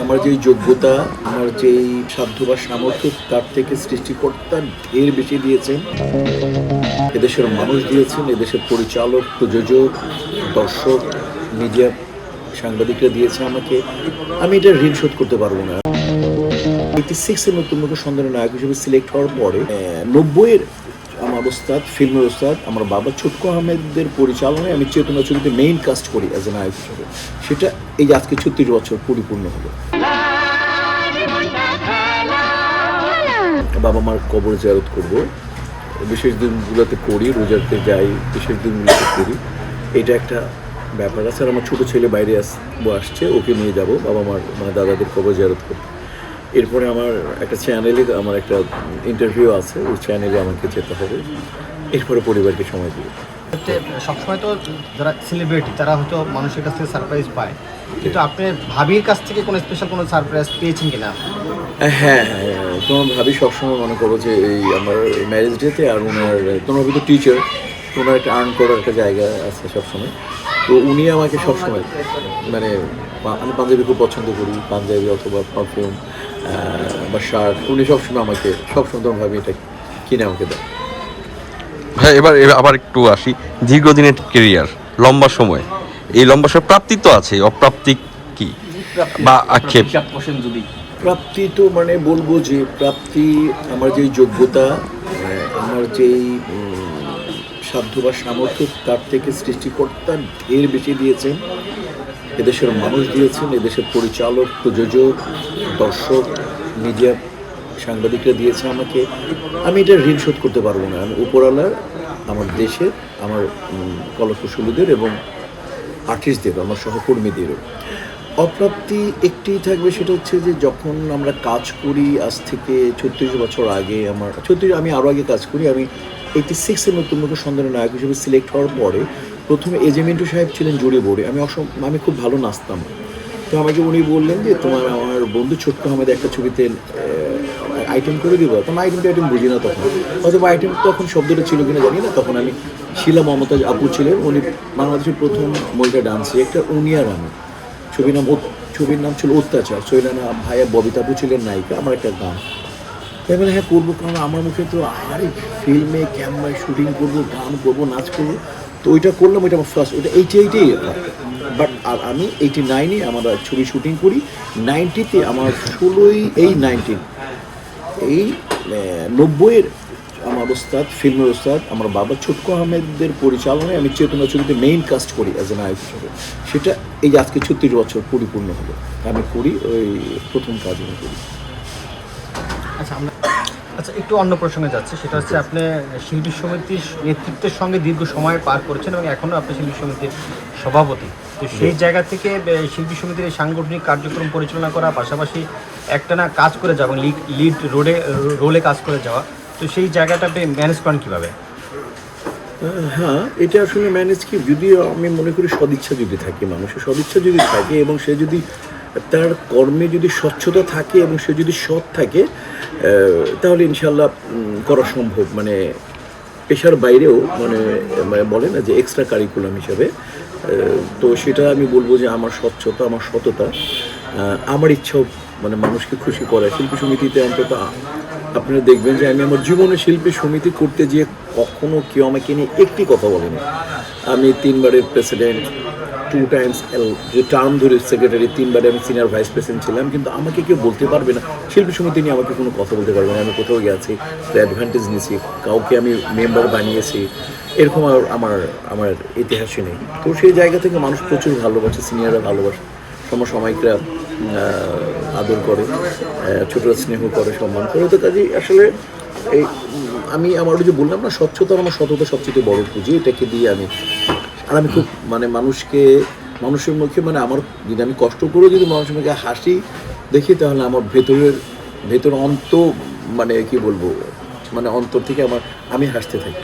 আমার যেই যোগ্যতা, আমার যেই সাধ্য বা সামর্থ্য, তার থেকে সৃষ্টিকর্তা ঢের বেশি দিয়েছেন। এদেশের মানুষ দিয়েছেন, এদেশের পরিচালক, প্রযোজক, দর্শক, মিডিয়া, সাংবাদিকরা দিয়েছে আমাকে। আমি এটা ঋণ শোধ করতে পারবো না। 86-এ নতুন মুখে সন্ধানের নায়ক হিসেবে সিলেক্ট হওয়ার পরে 90-এর আমার ওস্তাদ, ফিল্মের ওস্তাদ আমার বাবা ছোটকু আহমেদের পরিচালনায় আমি চেতনা ছবিতে মেইন কাস্ট করি অ্যাজ এ নায়ক হিসেবে। সেটা এই যে আজকে 36 বছর পরিপূর্ণ হলো। বাবা মার কবর জিয়ারত করবো, বিশেষ দিনগুলোতে করি, রোজাতে যাই, বিশেষ দিনগুলোতে করি। এটা একটা ব্যাপার আছে। আর আমার ছোটো ছেলে বাইরে আসছে, ওকে নিয়ে যাব বাবা মার মানে দাদাদের কবর জিয়ারত করতে। এরপরে আমার একটা চ্যানেলে আমার একটা ইন্টারভিউ আছে, ওই চ্যানেলে আমাকে যেতে হবে। এরপরে পরিবারকে সময় দিব। সবসময় তো যারা সেলিব্রিটি তারা হয়তো মানুষের কাছ থেকে সারপ্রাইজ পায়, কিন্তু আপনি ভাবির কাছ থেকে কোনো স্পেশাল কোনো সারপ্রাইজ পেয়েছেন কিনা? হ্যাঁ, তোমার ভাবি সবসময় মনে করো যে এই আমার ম্যারেজ ডেতে, আর ওনার তোমার ভাবি তো টিচার, ওনার একটা আর্ন করার একটা জায়গা আছে সবসময়। তো উনি আমাকে সবসময় মানে আমি পাঞ্জাবি খুব পছন্দ করি, পাঞ্জাবি অথবা পারফিউম বা শার্ট, উনি সবসময় আমাকে তোমার ভাবি এটা কিনে আমাকে দেয়। হ্যাঁ, এবার আবার একটু আসি, দীর্ঘদিনের কেরিয়ার, লম্বা সময়, এই লম্বা সময় প্রাপ্তি তো আছে, অপ্রাপ্তি কি বা আক্ষেপ? যদি প্রাপ্তি তো মানে বলবো যে প্রাপ্তি আমার যেই যোগ্যতা, আমার যেই সাধ্য বা সামর্থ্য, তার থেকে সৃষ্টিকর্তা ঢের বেশি দিয়েছেন। এদেশের মানুষ দিয়েছেন, এদেশের পরিচালক, প্রযোজক, দর্শক, মিডিয়া, সাংবাদিকরা দিয়েছে আমাকে। আমি এটা ঋণ শোধ করতে পারবো না। আমি উপরওয়ালার, আমার দেশের, আমার কলাকুশলীদের এবং আর্টিস্টদের, আমার সহকর্মীদেরও। অপ্রাপ্তি একটিই থাকবে, সেটা হচ্ছে যে যখন আমরা কাজ করি আজ থেকে 36 বছর আগে, আমি আরও আগে কাজ করি। আমি 86-এ নতুন মুখে সন্ধানের নায়ক হিসেবে সিলেক্ট হওয়ার পরে প্রথমে এজে মিন্টু সাহেব ছিলেন জুরি বোর্ডে। আমি খুব ভালো নাচতাম। তো আমাকে উনি বললেন যে তোমার আমার বন্ধু ছোট্ট আহমেদ একটা ছবিতে আইটেম করে দিব। তখন আইটেম বুঝি না তখন, অথবা আইটেম তখন শব্দটা ছিল কিনা জানি না। তখন আমি শিলা মমতাজ আপু ছিলেন, উনি বাংলাদেশের প্রথম মহিলা ডান্স ডিরেক্টর, উনি আর আমি। ছবির নাম ছিল অত্যাচার। সৈলানা ভাইয়া ববিতা আপু ছিলেন নায়িকা। আমার একটা গান, তাই বলে হ্যাঁ করবো, কারণ আমার মুখে তো আরে ফিল্মে ক্যামেরায় শুটিং করবো, গান করবো, নাচ করবো। তো ওইটা করলাম, ওইটা আমার ফার্স্ট, ওইটা 88-এই। বাট আর আমি 89-এ আমরা ছবি শুটিং করি। 90-তে আমার 19 এই 90-এর আমার ওস্তাদ, ফিল্মের ওস্তাদ আমার বাবা ছোটকু আহমেদের পরিচালনায় আমি চেতনা ছবিতে মেইন কাস্ট করি অ্যাজ এ নায়ক হিসেবে। সেটা এই যে আজকে 36 বছর পরিপূর্ণ হলো। আমি করি ওই প্রথম কাজ আমি করি। আচ্ছা, একটু অন্য প্রসঙ্গে যাচ্ছে, সেটা হচ্ছে আপনি শিল্পী সমিতির নেতৃত্বের সঙ্গে দীর্ঘ সময় পার করেছেন এবং এখনও আপনি শিল্পী সমিতির সভাপতি। তো সেই জায়গা থেকে শিল্পী সমিতির এই সাংগঠনিক কার্যক্রম পরিচালনা করা, পাশাপাশি একটানা কাজ করে যাওয়া, লিড রোলে কাজ করে যাওয়া, তো সেই জায়গাটা আপনি ম্যানেজ করেন কীভাবে? হ্যাঁ, এটা আসলে ম্যানেজ কি, যদি আমি মনে করি সদিচ্ছা যদি থাকে, মানুষের সদিচ্ছা যদি থাকে এবং সে যদি তার কর্মে যদি স্বচ্ছতা থাকে এবং সে যদি সৎ থাকে, তাহলে ইনশাল্লাহ করা সম্ভব। মানে পেশার বাইরেও মানে বলে না যে এক্সট্রা কারিকুলাম হিসাবে। তো সেটা আমি বলবো যে আমার স্বচ্ছতা, আমার সততা, আমার ইচ্ছাও মানে মানুষকে খুশি করে। শিল্পী সমিতিতে অন্তত আপনারা দেখবেন যে আমি আমার জীবনে শিল্পী সমিতি করতে গিয়ে কখনো কেউ আমাকে নিয়ে একটি কথা বলেনি। আমি 3বারের প্রেসিডেন্ট, 2 টাইমস যে টার্ম ধরে সেক্রেটারি, 3বারে আমি সিনিয়র ভাইস প্রেসিডেন্ট ছিলাম। কিন্তু আমাকে কেউ বলতে পারবে না, শিল্পী সমিতি নিয়ে আমাকে কোনো কথা বলতে পারবে না। আমি কোথাও গেছি, অ্যাডভান্টেজ নিয়েছি, কাউকে আমি মেম্বার বানিয়েছি, এরকম আমার ইতিহাসে নেই। তো সেই জায়গা থেকে মানুষ প্রচুর ভালোবাসে, সিনিয়ররা ভালোবাসে, সমসাময়িকরা আদর করে, ছোটরা স্নেহ করে, সম্মান করে। তো কাজেই আসলে এই আমি আমার যে বললাম না, স্বচ্ছতা, আমার সততা সবচেয়ে বড় পুঁজি। এটাকে দিয়ে আমি খুব মানে মানুষের মুখে মানে আমার যদি আমি কষ্ট করেও যদি মানুষের মুখে হাসি দেখি, তাহলে আমার ভেতর মানে কি বলবো, মানে অন্তর থেকে আমি হাসতে থাকি।